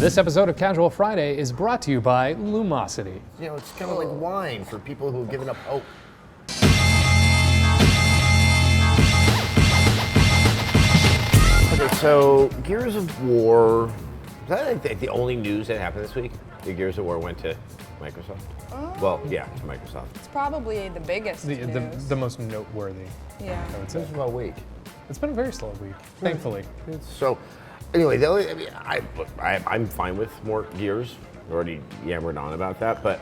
This episode of Casual Friday is brought to you by Lumosity. You know, it's kind of like wine for people who have given up hope. Okay, so Gears of War, is that like the only news that happened this week? The Gears of War went to Microsoft? Well, yeah, to Microsoft. It's probably the biggest news. The most noteworthy, Yeah. I would say. This is about a week. It's been a very slow week, thankfully. So, anyway, the only, I'm fine with more Gears. I already yammered on about that, but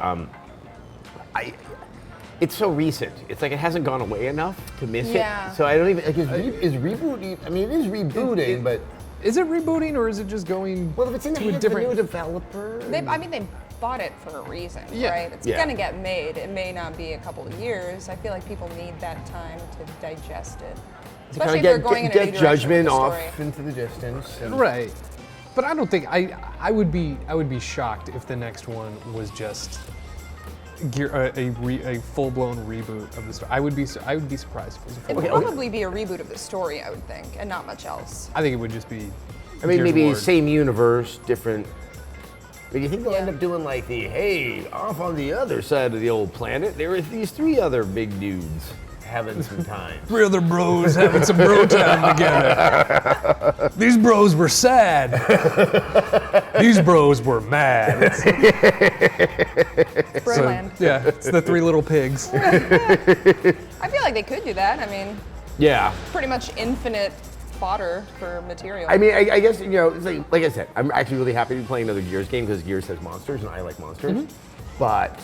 it's so recent. It's like it hasn't gone away enough to miss it. So I don't even, like, is rebooting, I mean, it is rebooting, but... Is it rebooting or is it just going Well, if it's in the to a hands of a different... new developer... They bought it for a reason, right? It's gonna get made. It may not be a couple of years. I feel like people need that time to digest it. Especially if they're going in a new direction with judgment the story. off into the distance. And Right. But I don't think, I would be shocked if the next one was just a full-blown reboot of the story. I would be surprised if it was a It full would blown. probably be a reboot of the story, I would think, and not much else. I think it would just be. I mean, Gears of maybe War. same universe, different. But you think they'll end Yeah. up doing like hey, off on the other side of the old planet, there are these three other big dudes having some time. Three other bros having some bro time together. These bros were sad. These bros were mad. Broland. Yeah, it's the three little pigs. I feel like they could do that. I mean, Yeah. pretty much infinite fodder for material. I mean, I guess, you know, it's like I said, I'm actually really happy to be playing another Gears game because Gears has monsters and I like monsters. But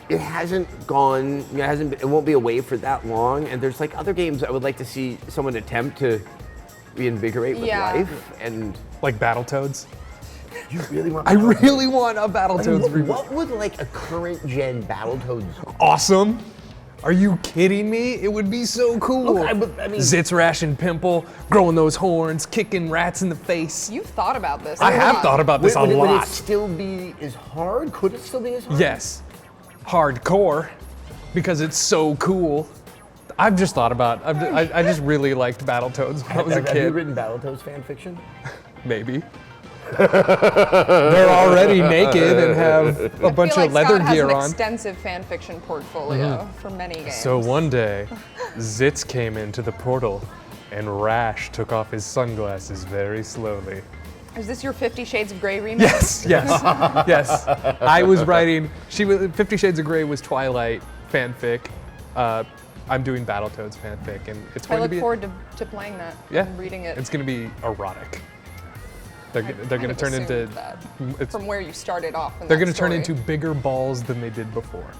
it hasn't gone, you know, it won't be away for that long. And there's like other games I would like to see someone attempt to reinvigorate with life. And Like Battletoads. you really want I really want a Battletoads reboot. What would like a current gen Battletoads? Awesome. Are you kidding me? It would be so cool. Look, I mean- Zitz, Rash, and Pimple, growing those horns, kicking rats in the face. You've thought about this. I a have lot. thought about this a Would it lot. still be as hard? Could it still be as hard? Yes. Hardcore. Because it's so cool. I've just thought about I just really liked Battletoads when I was a Have you kid. written Battletoads fan fiction? Maybe. They're already naked and have a bunch I feel of like leather Scott gear has an on. extensive fan fiction portfolio for many games. So one day, Zitz came into the portal and Rash took off his sunglasses very slowly. Is this your 50 Shades of Grey remix? Yes, yes. I was writing, 50 Shades of Grey was Twilight fanfic. I'm doing Battletoads fanfic, and it's I going to look be forward to playing that and reading it. It's going to be erotic. They're I going to kind turn of into assumed that it's, from where you started off. they're going to turn into bigger balls than they did before.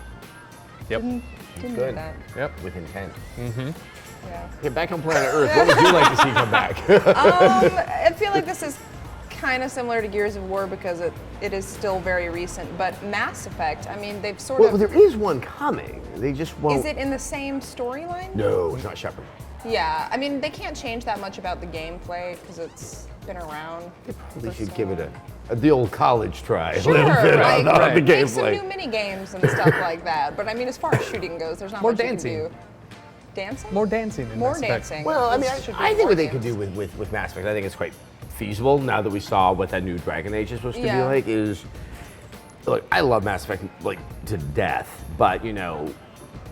Yep. Didn't do Good. that. Yep. With intent. Yeah. Okay, back on planet Earth, what would you like to see come back? I feel like this is kind of similar to Gears of War because it is still very recent. But Mass Effect, I mean, they've sort Well, of. there is one coming. They just won't. Is it in the same storyline? No, it's not Shepard. Yeah, I mean, they can't change that much about the gameplay because it's been around. They probably for should so give it long. the old college try. Sure, a little bit like, on the make some gameplay. new mini games and stuff like that. But I mean, as far as shooting goes, there's not More much dancing. you can do. Dancing? More dancing in More Mass Effect. dancing. Well, I mean, This should be I think more what they could games. do with Mass Effect, I think it's quite feasible now that we saw what that new Dragon Age is supposed to be Yeah. like. Is look, I love Mass Effect like to death, but you know,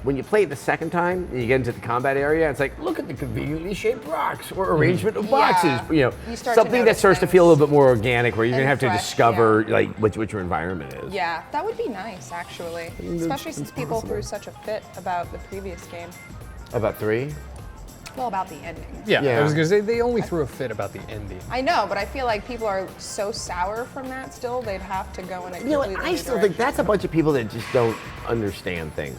when you play it the second time and you get into the combat area, it's like, look at the conveniently shaped rocks or arrangement of boxes. Yeah. You know, You start to something that notice starts to things. feel a little bit more organic, where you're gonna And have to fresh, discover yeah. like what your environment is. Yeah, that would be nice, actually. Especially since people threw such a fit about the previous game. About 3. Well, about the ending. Yeah, Yeah. I was going to say, they only threw a fit about the ending. I know, but I feel like people are so sour from that still, they'd have to go in a You know completely what? I new still think direction. that's a bunch of people that just don't understand things.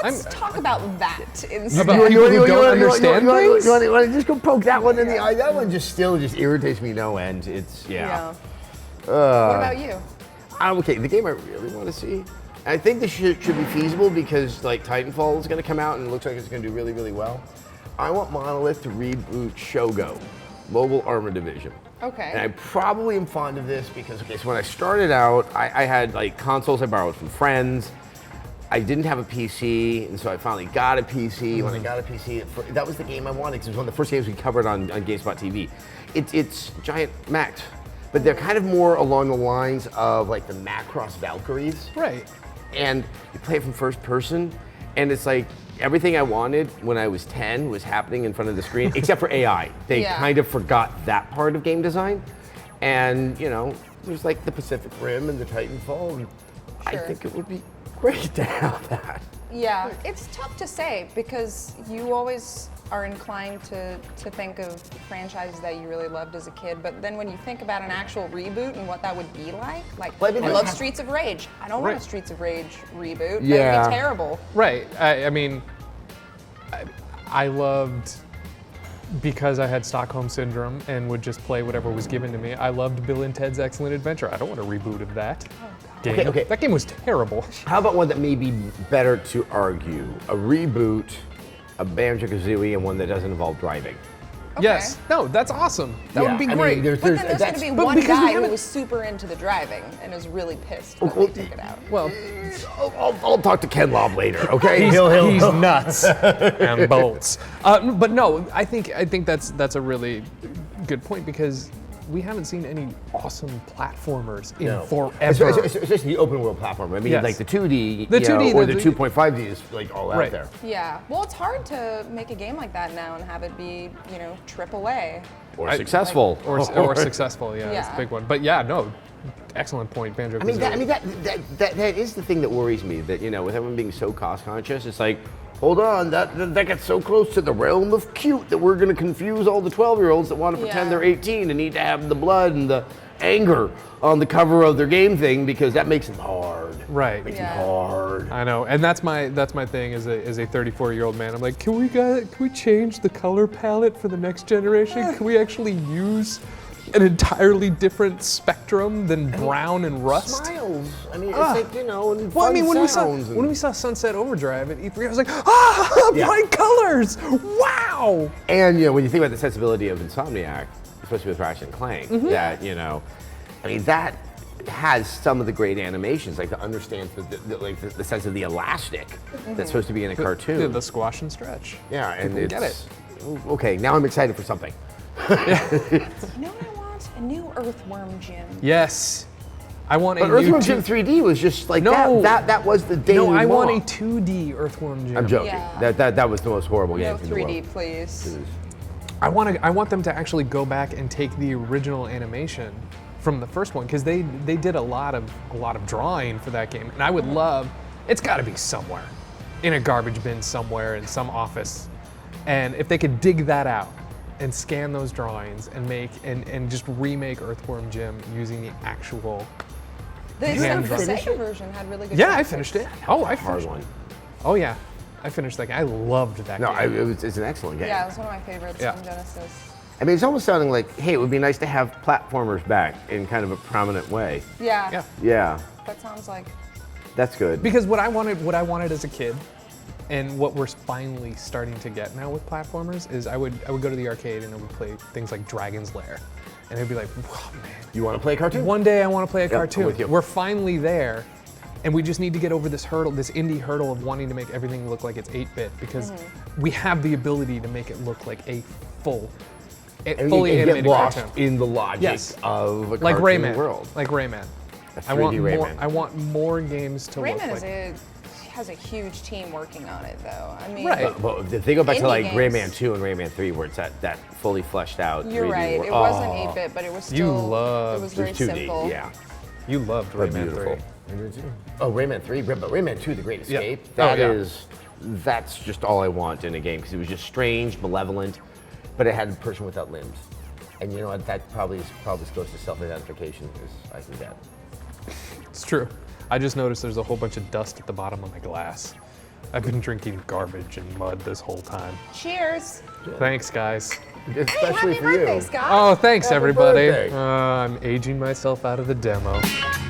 Let's talk about that instead. About people who don't understand things? You want to just go poke that one in the eye? That one just still irritates me no end. It's, Yeah. What about you? Okay, the game I really want to see, I think this should be feasible because like Titanfall is going to come out and it looks like it's going to do really, really well. I want Monolith to reboot Shogo, Mobile Armor Division. Okay. And I probably am fond of this because, okay, so when I started out, I had like consoles I borrowed from friends. I didn't have a PC, and so I finally got a PC. When I got a PC, that was the game I wanted because it was one of the first games we covered on GameSpot TV. It's giant Max. but they're kind of more along the lines of like the Macross Valkyries. Right. And you play it from first person, and it's like everything I wanted when I was 10 was happening in front of the screen, except for AI. They kind of forgot that part of game design. And, you know, there's like the Pacific Rim and the Titanfall, and I think it would be great to have that. Yeah, it's tough to say because you always are inclined to think of franchises that you really loved as a kid, but then when you think about an actual reboot and what that would be like I love Streets of Rage. I don't want a Streets of Rage reboot. Yeah. That would be terrible. Right. I mean, I loved, because I had Stockholm Syndrome and would just play whatever was given to me, I loved Bill and Ted's Excellent Adventure. I don't want a reboot of that game. Okay. That game was terrible. How about one that may be better to argue? A reboot of BanjoKazooie and one that doesn't involve driving. Okay. Yes. No, that's awesome. That would be I mean, great. But then there's going to be one because we guy who haven't- was super into the driving and is really pissed that they took it out. Well, I'll talk to Ken Lobb later, okay? he's nuts and bolts. But no, I think that's a really good point because we haven't seen any awesome platformers in forever. Especially the open world platform. I mean, Yes. like the 2D, The 2D, or the the 2.5D is like all out Right. there. Yeah. Well, it's hard to make a game like that now and have it be, you know, AAA. Or successful. Or successful, yeah, that's a Yeah. big one. But yeah, no, excellent point, BanjoKazooie. That is the thing that worries me. That, you know, with everyone being so cost conscious, it's like, hold on, that gets so close to the realm of cute that we're going to confuse all the 12-year-olds that want to pretend they're 18 and need to have the blood and the anger on the cover of their game thing because that makes them hard. Right. Makes them hard. I know, and that's my thing as a 34-year-old man. I'm like, can we change the color palette for the next generation? Can we actually use an entirely different spectrum than brown and rust? Smiles. I mean, it's like, you know, and Well, I fun mean, sounds when we saw Sunset Overdrive at E3, I was like, bright colors! Wow! And, you know, when you think about the sensibility of Insomniac, especially with Ratchet and Clank, that, you know, I mean, that has some of the great animations, like to understand the sense of the elastic that's supposed to be in a cartoon. The squash and stretch. Yeah, and People it's, get it. Okay, now I'm excited for something. You know what I want? A new Earthworm Jim. Yes. I want But a new Earthworm Jim 3D was just like that was the day. No, I want a 2D Earthworm Jim. I'm joking. Yeah. That was the most horrible game No in the 3D, world. please. I want them to actually go back and take the original animation from the first one because they did a lot of drawing for that game, and I would love. It's got to be somewhere, in a garbage bin somewhere in some office, and if they could dig that out and scan those drawings and make and just remake Earthworm Jim using the actual. The Sega version had really good. Yeah, I graphics. finished it. Oh, I Hard finished one. it. Oh yeah, I finished that game. I loved that No, game. it's an excellent game. Yeah, it was one of my favorites Yeah. on Genesis. I mean, it's almost sounding like, hey, it would be nice to have platformers back in kind of a prominent way. Yeah. Yeah. Yeah, That sounds like. that's good. Because what I wanted as a kid, and what we're finally starting to get now with platformers is I would go to the arcade and I would play things like Dragon's Lair, and it'd be like, wow, man. You want to play a cartoon? One day I want to play a I'm cartoon. with you. We're finally there, and we just need to get over this hurdle, this indie hurdle of wanting to make everything look like it's 8-bit because we have the ability to make it look like a fully and animated get lost cartoon. in the logic Yes. of a Like cartoon Rayman. world. Like Rayman. A I want 3D more. Rayman. I want more games to look Rayman like. has a huge team working on it, though. I mean, Right. But if they go back to Indie like games. Rayman 2 and Rayman 3, where it's that fully fleshed out. You're 3D right. world. It wasn't 8-bit, but it was You still. loved It was very 2D, simple. yeah. You loved But Rayman 3. beautiful. Oh, Rayman 3, but Rayman 2, The Great Yeah. Escape. Oh, yeah. That's just all I want in a game because it was just strange, malevolent, but it had a person without limbs. And you know what? That probably is as close to self-identification as I can get. It's true. I just noticed there's a whole bunch of dust at the bottom of my glass. I've been drinking garbage and mud this whole time. Cheers. Thanks, guys. Especially Happy for birthday, you. Scott. Oh, thanks, Happy everybody. birthday. I'm aging myself out of the demo.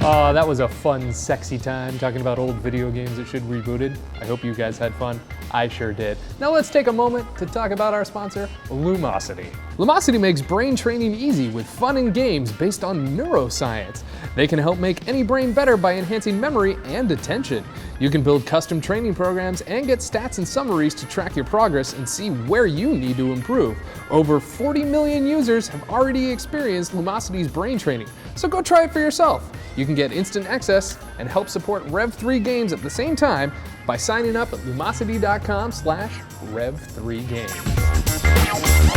That was a fun, sexy time talking about old video games that should rebooted. I hope you guys had fun. I sure did. Now let's take a moment to talk about our sponsor, Lumosity. Lumosity makes brain training easy with fun and games based on neuroscience. They can help make any brain better by enhancing memory and attention. You can build custom training programs and get stats and summaries to track your progress and see where you need to improve. Over 40 million users have already experienced Lumosity's brain training, so go try it for yourself. You can get instant access and help support Rev3 games at the same time by signing up at lumosity.com/Rev3games.